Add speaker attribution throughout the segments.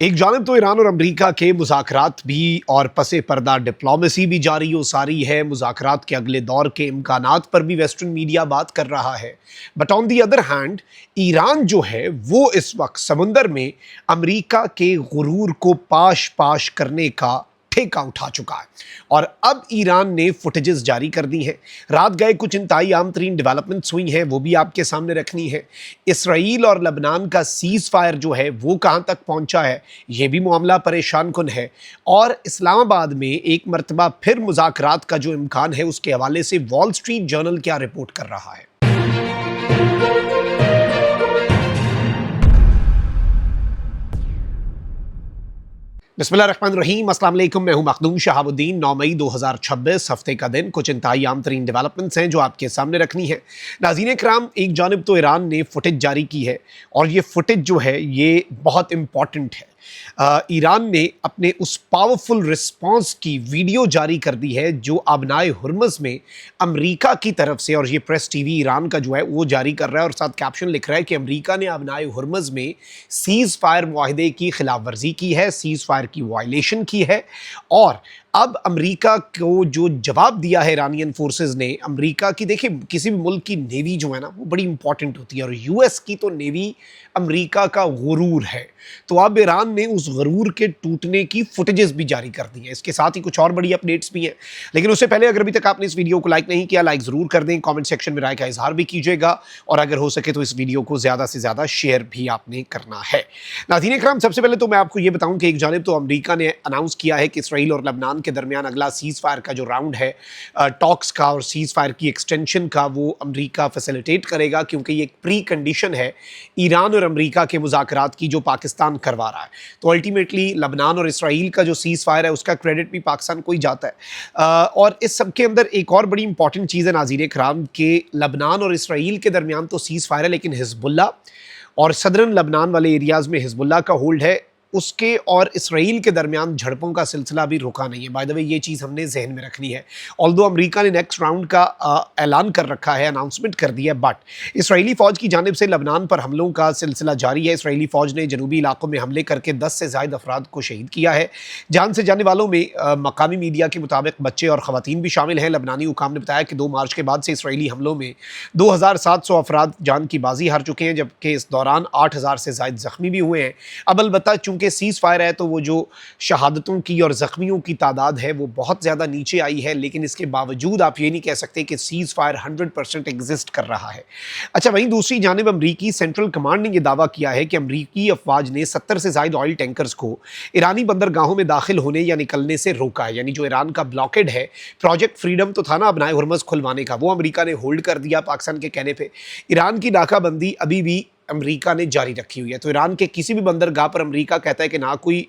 Speaker 1: एक जानब तो ईरान और अमरीका के मुज़ाकरात भी और पसे पर्दा डिप्लोमेसी भी जारी व सारी है। मुज़ाकरात के अगले दौर के इम्कानात पर भी वेस्टर्न मीडिया बात कर रहा है। But on the other hand Iran जो है वो इस वक्त समुंदर में अमरीका के गुरूर को पाश पाश करने का ठेका उठा चुका है और अब ईरान ने फुटेजेस जारी कर दी हैं। रात गए कुछ इंतहाई आम तरीन डेवलपमेंट्स हुई हैं, वो भी आपके सामने रखनी है। इसराइल और लबनान का सीज़ फायर जो है वो कहाँ तक पहुँचा है, ये भी मामला परेशान कुन है। और इस्लामाबाद में एक मरतबा फिर मुज़ाकरात का जो इम्कान है उसके हवाले से वॉल स्ट्रीट जर्नल क्या रिपोर्ट कर रहा है। बिस्मिल्लाहिर्रहमानिर्रहीम, अस्सलाम वालेकुम। मैं हूं मखदूम शहाबुद्दीन। 9 मई 2026 हफ्ते का दिन। कुछ इंतहाई आम तरीन डेवलपमेंट्स हैं जो आपके सामने रखनी है। नाज़रीन कराम, एक जानिब तो ईरान ने फुटेज जारी की है और ये फुटेज जो है ये बहुत इम्पॉर्टेंट है। ईरान ने अपने उस पावरफुल रिस्पांस की वीडियो जारी कर दी है जो अबनाए हुर्मज़ में अमेरिका की तरफ से, और ये प्रेस टीवी ईरान का जो है वो जारी कर रहा है और साथ कैप्शन लिख रहा है कि अमेरिका ने अबनाए हुर्मज़ में सीज़ फायर मुआहदे की खिलाफ वर्जी की है, सीज़ फायर की वायलेशन की है। और अब अमेरिका को जो जवाब दिया है ईरानियन फोर्सेस ने, अमेरिका की, देखिए किसी भी मुल्क की नेवी जो है ना वो बड़ी इंपॉर्टेंट होती है और यूएस की तो नेवी अमेरिका का गुरूर है। तो अब ईरान ने उस गुरूर के टूटने की फुटेजेस भी जारी कर दी हैं। इसके साथ ही कुछ और बड़ी अपडेट्स भी हैं, लेकिन उससे पहले अगर अभी तक आपने इस वीडियो को लाइक नहीं किया, लाइक ज़रूर कर दें, कमेंट सेक्शन में राय का इजहार भी कीजिएगा और अगर हो सके तो इस वीडियो को ज़्यादा से ज़्यादा शेयर भी आपने करना है। नाज़रीन इकराम, सबसे पहले तो मैं आपको ये बताऊँ कि एक जानिब तो अमेरिका ने अनाउंस किया है कि इसराइल और लबनान के दरमियान अगला सीज़ फायर का जो राउंड है टॉक्स का और सीज़ फायर की एक्सटेंशन का, वो अमेरिका फैसिलिटेट करेगा, क्योंकि ये एक प्री कंडीशन है ईरान और अमेरिका के मुज़ाकरात की जो पाकिस्तान करवा रहा है। तो अल्टीमेटली लबनान और इसराइल का जो सीज़ फायर है उसका क्रेडिट भी पाकिस्तान को ही जाता है। और इस सब के अंदर एक और बड़ी इंपॉर्टेंट चीज़ है नाज़रीन कराम, कि लबनान और इसराइल के दरमियान तो सीज़ फायर है, लेकिन हिजबुल्ला और सदरन लबनान वाले एरियाज़ में हिजबुल्ला का होल्ड है, उसके और इसराइल के दरमियान झड़पों का सिलसिला भी रुका नहीं है। बाय द वे ये चीज़ हमने जहन में रखनी है। ऑल्दो अमेरिका ने नेक्स्ट राउंड का ऐलान कर रखा है, अनाउंसमेंट कर दिया है, बट इसराइली फ़ौज की जानिब से लबनान पर हमलों का सिलसिला जारी है। इसराइली फ़ौज ने जनूबी इलाकों में हमले करके 10 से ज़ायद अफराद को शहीद किया है। जान से जाने वालों में मकामी मीडिया के मुताबिक बच्चे और ख़वातीन भी शामिल हैं। लबनानी हुकाम ने बताया कि 2 मार्च के बाद से इसराइली हमलों में 2700 अफराद जान की बाजी हार चुके हैं, जबकि इस दौरान 8000 से ज़ायद ज़ख्मी भी हुए हैं। अब अलबत्ता चूँकि सीज़ फायर है तो वो जो शहादतों की और ज़ख्मियों की तादाद है वो बहुत ज़्यादा नीचे आई है, लेकिन इसके बावजूद आप ये नहीं कह सकते कि सीज़ फायर 100% एग्जिस्ट कर रहा है। अच्छा, वहीं दूसरी जानिब अमरीकी सेंट्रल कमांड ने यह दावा किया है कि अमरीकी अफवाज ने 70 से ज़ायद ऑयल टैंकर्स को ईरानी बंदरगाहों में दाखिल होने या निकलने से रोका है। यानी जो ईरान का ब्लॉकेड है, प्रोजेक्ट फ्रीडम तो था ना अबनाए हुर्मज़ खुलवाने का, वो अमरीका ने होल्ड कर दिया पाकिस्तान के कहने पर। ईरान की नाकाबंदी अभी भी अमेरिका ने जारी रखी हुई है। तो ईरान के किसी भी बंदरगाह पर अमेरिका कहता है कि ना कोई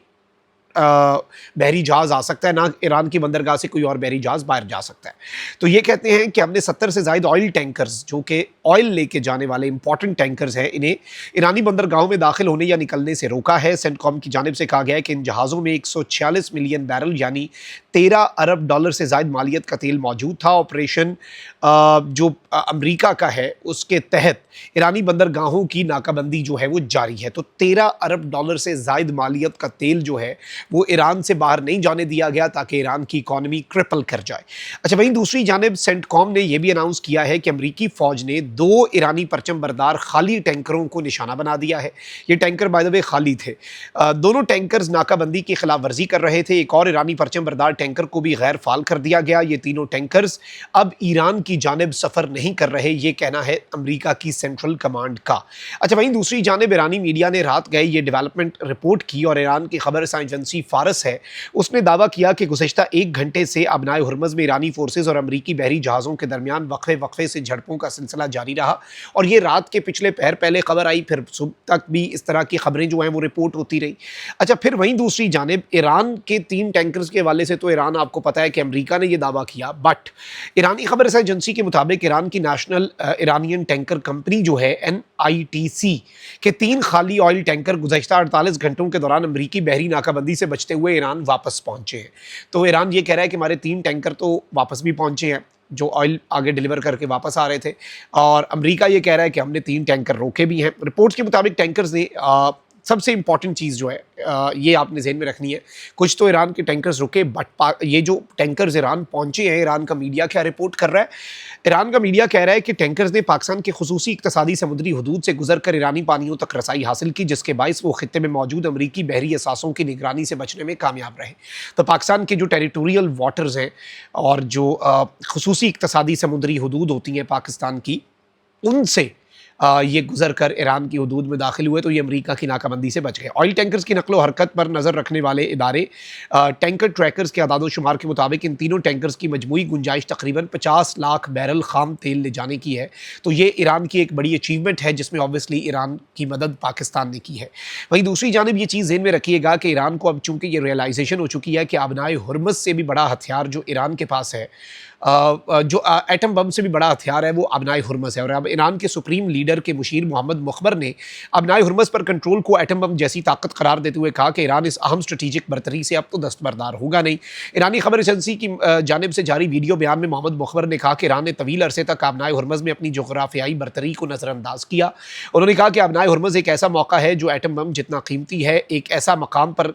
Speaker 1: बहरी जहाज़ आ सकता है, ना ईरान की बंदरगाह से कोई और बहरी जहाज़ बाहर जा सकता है। तो ये कहते हैं कि हमने 70 से ज़ायद ऑयल टैंकर्स, जो कि ऑयल लेके जाने वाले इंपॉर्टेंट टैंकर्स हैं, इन्हें ईरानी बंदरगाहों में दाखिल होने या निकलने से रोका है। सेंटकॉम की जानिब से कहा गया है कि इन जहाज़ों में 146 मिलियन बैरल यानी 13 अरब डॉलर से ज़ायद मालियत का तेल मौजूद था। ऑपरेशन जो अमरीका का है उसके तहत ईरानी बंदरगाहों की नाकाबंदी जो है वो जारी है। तो 13 अरब डॉलर से ज़ायद मालियत का तेल जो है वो ईरान से बाहर नहीं जाने दिया गया ताकि ईरान की इकॉनमी क्रिपल कर जाए। अच्छा, वहीं दूसरी जानिब सेंटकॉम ने यह भी अनाउंस किया है कि अमरीकी फ़ौज ने 2 ईरानी परचम बरदार खाली टैंकरों को निशाना बना दिया है। ये टैंकर बाय द वे खाली थे। दोनों टैंकर्स नाकाबंदी की खिलाफ वर्जी कर रहे थे। एक और ईरानी परचम बरदार टैंकर को भी गैर फाल कर दिया गया। ये तीनों टैंकर्स अब ईरान की जानिब सफ़र नहीं कर रहे, ये कहना है अमरीका की सेंट्रल कमांड का। अच्छा, वहीं दूसरी जानिब ईरानी मीडिया ने रात गए ये डेवलपमेंट रिपोर्ट की और ईरान की खबर एजेंसी फारस है उसने दावा किया कि गुज़श्ता 1 घंटे से अबनाए हुर्मज़ में ईरानी फोर्सेज और अमरीकी बहरी जहाज़ों के दरमियान वक्फे से झड़पों का सिलसिला जारी रहा। और ये रात के पिछले पहर पहले खबर आई, फिर सुबह तक भी इस तरह की खबरें जो हैं वो रिपोर्ट होती रही। अच्छा, फिर वहीं दूसरी जानिब ईरान के 3 टैंकर्स के हवाले से तो ईरान, आपको पता है कि अमरीका ने यह दावा किया, बट ईरानी खबर एजेंसी के मुताबिक ईरान की नेशनल ईरानियन टैंकर कंपनी जो है NITC के 3 खाली ऑयल टैंकर गुज़श्ता 48 घंटों के दौरान अमरीकी बहरी नाकाबंदी से बचते हुए ईरान वापस पहुंचे हैं। तो ईरान ये कह रहा है कि हमारे 3 टैंकर तो वापस भी पहुंचे हैं जो ऑयल आगे डिलीवर करके वापस आ रहे थे, और अमेरिका ये कह रहा है कि हमने 3 टैंकर रोके भी हैं। रिपोर्ट्स के मुताबिक टैंकर्स ने सबसे इंपॉर्टेंट चीज़ जो है ये आपने ज़हन में रखनी है। कुछ तो ईरान के टैंकर्स रुके, बट ये जो टैंकर्स ईरान पहुंचे हैं, ईरान का मीडिया क्या रिपोर्ट कर रहा है? ईरान का मीडिया कह रहा है कि टैंकर्स ने पाकिस्तान के खुसूसी इक्तसादी समुद्री हदूद से गुजर कर ईरानी पानियों तक रसाई हासिल की, जिसके बायस वो खित्ते में मौजूद अमरीकी बहरी असासों की निगरानी से बचने में कामयाब रहे। तो पाकिस्तान के जो टेरिटोरियल वाटर्स हैं और जो खुसूसी इक्तसादी समुद्री हदूद होती हैं पाकिस्तान की, उनसे ये गुजर कर ईरान की हदूद में दाखिल हुए, तो ये अमेरिका की नाकाबंदी से बच गए। ऑयल टैंकर्स की नकलो हरकत पर नज़र रखने वाले इदारे टैंकर ट्रैकर्स के आदाद शुमार के मुताबिक इन तीनों टैंकर्स की मजमूई गुंजाइश तकरीबन 50 लाख बैरल खाम तेल ले जाने की है। तो ये ईरान की एक बड़ी अचीवमेंट है, जिसमें ऑब्वियसली ईरान की मदद पाकिस्तान ने की है। वहीं दूसरी जानिब ये चीज़ ज़हन में रखिएगा कि ईरान को अब चूँकि ये रियलाइजेशन हो चुकी है कि आबनाए हुर्मुज़ से भी बड़ा हथियार जो ईरान के पास है, जो एटम बम से भी बड़ा हथियार है, वो आबनाए हुर्मुज़ है। और अब ईरान के सुप्रीम लीडर के मुशीर मोहम्मद मुखबर ने आबनाए हुर्मुज़ पर कंट्रोल को एटम बम जैसी ताकत करार देते हुए कहा कि ईरान इस अहम स्ट्रेटेजिक बरतरी से अब तो दस्तबरदार होगा नहीं। ईरानी खबर एजेंसी की जानिब से जारी वीडियो बयान में मोहम्मद मुखबर ने कहा कि ईरान ने तवील अरसे तक आबनाए हुर्मुज़ में अपनी जोग्राफियाई बरतरी को नज़रअंदाज किया। उन्होंने कहा कि आबनाए हुर्मुज़ एक ऐसा मौका है जो एटम बम जितना कीमती है, एक ऐसा मकाम पर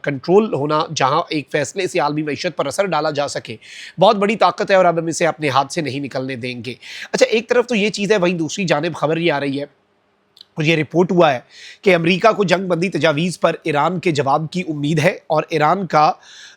Speaker 1: कंट्रोल होना जहाँ एक फैसले से आलमी मईशत पर असर डाला जा सके, बहुत बड़ी ताकत है और अब हम इसे अपने हाथ से नहीं निकलने देंगे। अच्छा, एक तरफ तो ये चीज़ है, वहीं दूसरी जानिब खबर ये आ रही है और ये रिपोर्ट हुआ है कि अमेरिका को जंग बंदी तजावीज़ पर ईरान के जवाब की उम्मीद है और ईरान का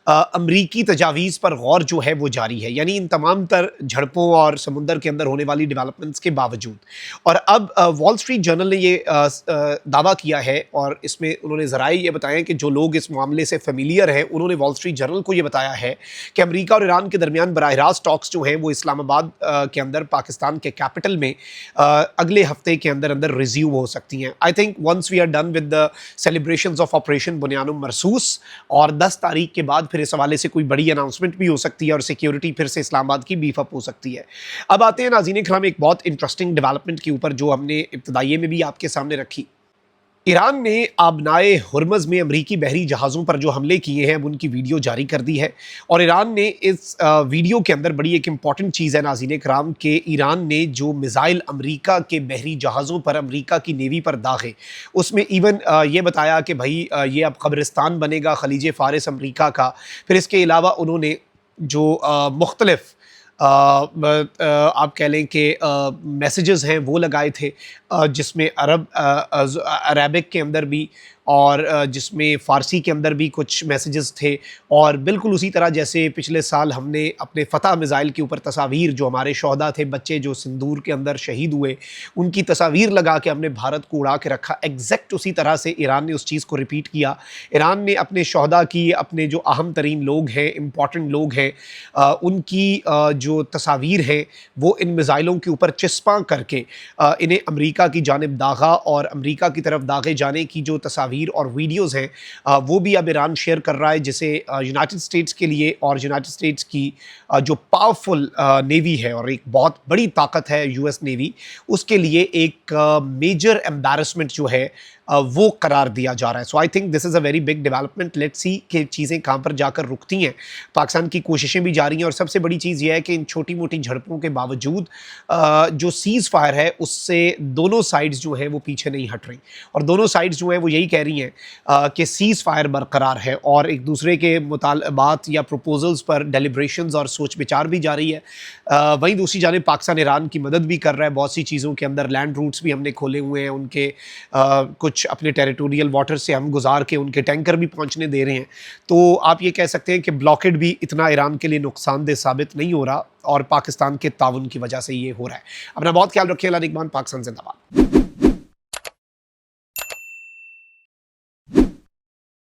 Speaker 1: अमरीकी तजावीज़ पर गौर जो है वो जारी है। यानी इन तमाम तर झड़पों और समुंदर के अंदर होने वाली डेवलपमेंट्स के बावजूद। और अब वॉल स्ट्रीट जर्नल ने ये दावा किया है और इसमें उन्होंने ज़राए ये बताया कि जो लोग इस मामले से फेमिलियर हैं, उन्होंने वॉल स्ट्रीट जर्नल को ये बताया है कि अमेरिका और ईरान के दरमियान बराह रास्त टॉक्स जो हैं वो इस्लामाबाद के अंदर पाकिस्तान के कैपिटल में अगले हफ्ते के अंदर अंदर रिज्यूम हो सकती हैं। I think once we are done with the celebrations of operation Bunyanum Marsoos, और 10 तारीख के बाद फिर इस हवाले से कोई बड़ी अनाउंसमेंट भी हो सकती है और सिक्योरिटी फिर से इस्लामाबाद की बीफ अप हो सकती है। अब आते हैं नाज़रीन इकराम एक बहुत इंटरेस्टिंग डेवलपमेंट के ऊपर जो हमने इब्तिदाइये में भी आपके सामने रखी। ईरान ने आबनाए हुर्मुज़ में अमरीकी बहरी जहाज़ों पर जो हमले किए हैं, अब उनकी वीडियो जारी कर दी है। और ईरान ने इस वीडियो के अंदर बड़ी एक इंपॉर्टेंट चीज़ है नाज़रीन इकराम के, ईरान ने जो मिसाइल अमरीका के बहरी जहाज़ों पर, अमरीका की नेवी पर दागे, उसमें इवन ये बताया कि भाई ये अब कब्रिस्तान बनेगा खलीज फ़ारिस अमरीका का। फिर इसके अलावा उन्होंने जो मुख्तलिफ आप कह लें कि मैसेजेस हैं वो लगाए थे, जिसमें अरबिक के अंदर भी और जिसमें फ़ारसी के अंदर भी कुछ मैसेजेस थे। और बिल्कुल उसी तरह जैसे पिछले साल हमने अपने फ़तह मिसाइल के ऊपर तस्वीर, जो हमारे शहदा थे, बच्चे जो सिंदूर के अंदर शहीद हुए, उनकी तस्वीर लगा के हमने भारत को उड़ा के रखा, एग्जैक्ट उसी तरह से ईरान ने उस चीज़ को रिपीट किया। ईरान ने अपने शहदा की, अपने जो अहम तरीन लोग हैं, इम्पॉर्टेंट लोग हैं, उनकी जो तस्वीर है वो इन मिसाइलों के ऊपर चिस्पा करके इन्हें अमरीका की जानिब दागा, और अमरीका की तरफ दागे जाने की जो तस्वीर और वीडियोज़ हैं वो भी अब ईरान शेयर कर रहा है, जिसे यूनाइटेड स्टेट्स के लिए और यूनाइटेड स्टेट्स की जो पावरफुल नेवी है और एक बहुत बड़ी ताकत है यूएस नेवी, उसके लिए एक मेजर एम्बैरसमेंट जो है वो करार दिया जा रहा है। So I think this is a very big development. Let's see कि चीज़ें कहाँ पर जाकर रुकती हैं। पाकिस्तान की कोशिशें भी जारी हैं और सबसे बड़ी चीज़ ये है कि इन छोटी मोटी झड़पों के बावजूद जो सीज़ फायर है उससे दोनों साइड्स जो हैं वो पीछे नहीं हट रही, और दोनों साइड्स जो हैं वो यही कह रही हैं कि सीज़ फायर बरकरार है और एक दूसरे के मुतालबात या प्रपोजल्स पर डेलिब्रेशंस और सोच विचार भी जारी है। वहीं दूसरी जानिब पाकिस्तान ईरान की मदद भी कर रहा है बहुत सी चीज़ों के अंदर। लैंड रूट्स भी हमने खोले हुए हैं, उनके कुछ अपने टेरिटोरियल वाटर से हम गुजार के उनके टैंकर भी पहुंचने दे रहे हैं। तो आप ये कह सकते हैं कि ब्लॉकेड भी इतना ईरान के लिए नुकसानदेह साबित नहीं हो रहा, और पाकिस्तान के ताउन की वजह से ये हो रहा है। अपना बहुत ख्याल रखिए। अल्लाह निगहबान। पाकिस्तान जिंदाबाद।